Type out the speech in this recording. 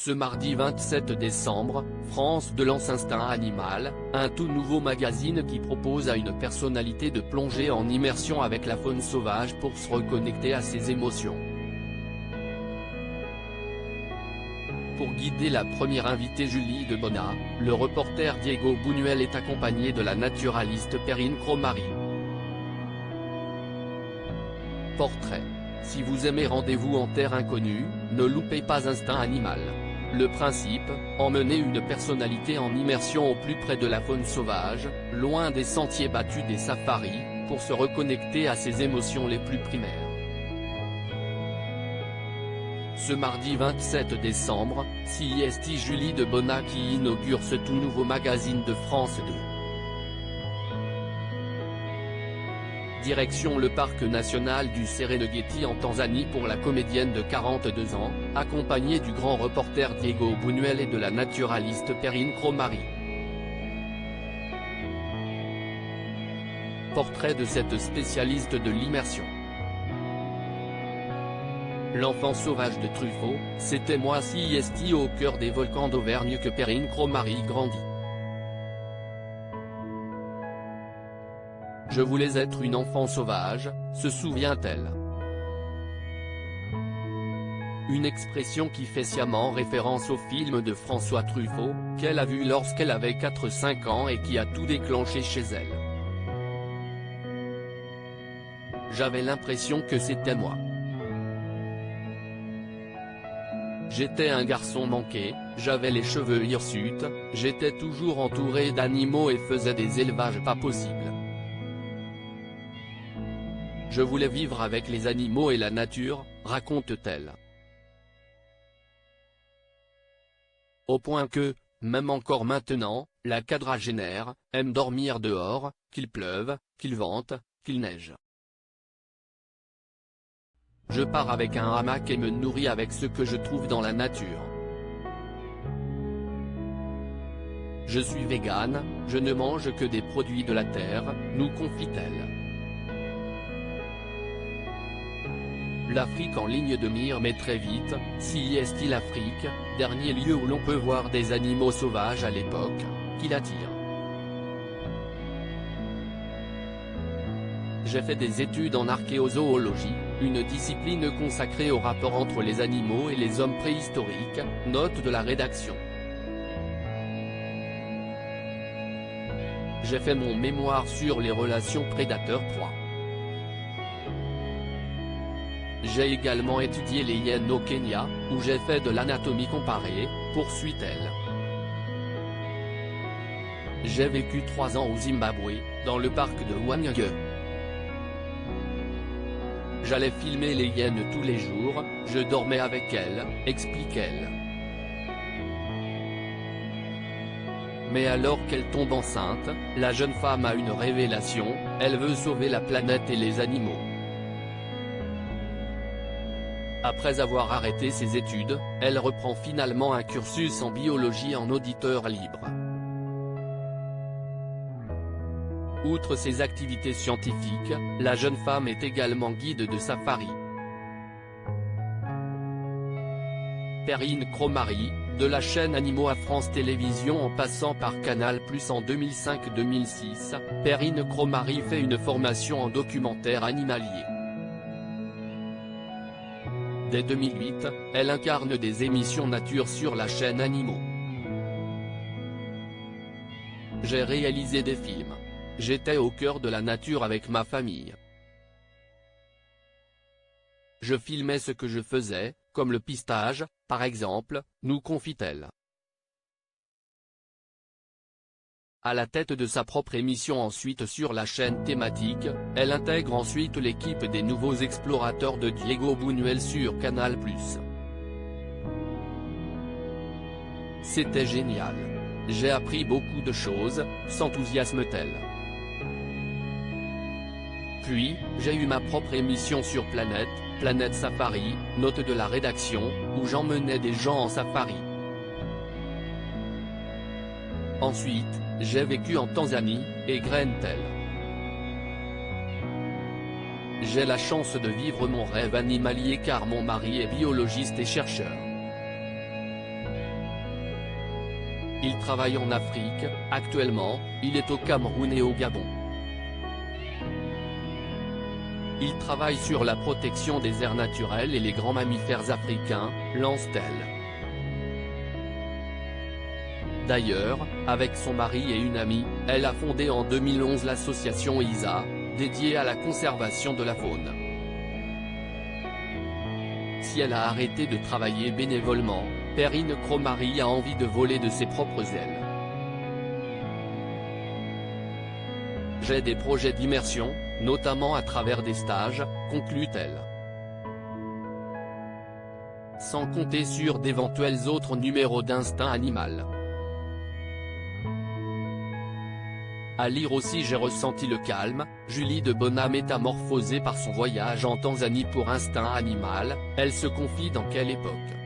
Ce mardi 27 décembre, France 2 lance Instinct Animal, un tout nouveau magazine qui propose à une personnalité de plonger en immersion avec la faune sauvage pour se reconnecter à ses émotions. Pour guider la première invitée Julie de Bona, le reporter Diego Buñuel est accompagné de la naturaliste Perrine Cromary. Portrait. Si vous aimez Rendez-vous en terre inconnue, ne loupez pas Instinct Animal. Le principe, emmener une personnalité en immersion au plus près de la faune sauvage, loin des sentiers battus des safaris, pour se reconnecter à ses émotions les plus primaires. Ce mardi 27 décembre, CIST Julie de Bona qui inaugure ce tout nouveau magazine de France 2. Direction le parc national du Serengeti en Tanzanie pour la comédienne de 42 ans, accompagnée du grand reporter Diego Buñuel et de la naturaliste Perrine Cromary. Portrait de cette spécialiste de l'immersion. L'enfant sauvage de Truffaut, c'était moi CIST au cœur des volcans d'Auvergne que Perrine Cromary grandit. Je voulais être une enfant sauvage, se souvient-elle. Une expression qui fait sciemment référence au film de François Truffaut, qu'elle a vu lorsqu'elle avait 4-5 ans et qui a tout déclenché chez elle. J'avais l'impression que c'était moi. J'étais un garçon manqué, j'avais les cheveux hirsutes, j'étais toujours entouré d'animaux et faisais des élevages pas possibles. Je voulais vivre avec les animaux et la nature, raconte-t-elle. Au point que, même encore maintenant, la quadragénaire aime dormir dehors, qu'il pleuve, qu'il vente, qu'il neige. Je pars avec un hamac et me nourris avec ce que je trouve dans la nature. Je suis végane, je ne mange que des produits de la terre, nous confie-t-elle. L'Afrique en ligne de mire mais très vite, CIST l'Afrique, dernier lieu où l'on peut voir des animaux sauvages à l'époque, qui l'attire. J'ai fait des études en archéozoologie, une discipline consacrée au rapport entre les animaux et les hommes préhistoriques, note de la rédaction. J'ai fait mon mémoire sur les relations prédateurs-proie. J'ai également étudié les hyènes au Kenya, où j'ai fait de l'anatomie comparée, poursuit-elle. J'ai vécu 3 ans au Zimbabwe, dans le parc de Hwange. J'allais filmer les hyènes tous les jours, je dormais avec elles, explique-t-elle. Mais alors qu'elle tombe enceinte, la jeune femme a une révélation, elle veut sauver la planète et les animaux. Après avoir arrêté ses études, elle reprend finalement un cursus en biologie en auditeur libre. Outre ses activités scientifiques, la jeune femme est également guide de safari. Perrine Cromary, de la chaîne Animaux à France Télévisions en passant par Canal+ en 2005-2006, Perrine Cromary fait une formation en documentaire animalier. Dès 2008, elle incarne des émissions nature sur la chaîne Animaux. J'ai réalisé des films. J'étais au cœur de la nature avec ma famille. Je filmais ce que je faisais, comme le pistage, par exemple, nous confie-t-elle. À la tête de sa propre émission ensuite sur la chaîne thématique, elle intègre ensuite l'équipe des Nouveaux Explorateurs de Diego Buñuel sur Canal+. C'était génial. J'ai appris beaucoup de choses, s'enthousiasme-t-elle. Puis, j'ai eu ma propre émission sur Planète Safari, note de la rédaction, où j'emmenais des gens en safari. Ensuite, j'ai vécu en Tanzanie, égrène-t-elle. J'ai la chance de vivre mon rêve animalier car mon mari est biologiste et chercheur. Il travaille en Afrique, actuellement, il est au Cameroun et au Gabon. Il travaille sur la protection des aires naturelles et les grands mammifères africains, lance-t-elle. D'ailleurs, avec son mari et une amie, elle a fondé en 2011 l'association ISA, dédiée à la conservation de la faune. Si elle a arrêté de travailler bénévolement, Perrine Cromary a envie de voler de ses propres ailes. J'ai des projets d'immersion, notamment à travers des stages, conclut-elle. Sans compter sur d'éventuels autres numéros d'Instinct Animal. À lire aussi J'ai ressenti le calme, Julie de Bona métamorphosée par son voyage en Tanzanie pour Instinct Animal, elle se confie dans quelle époque.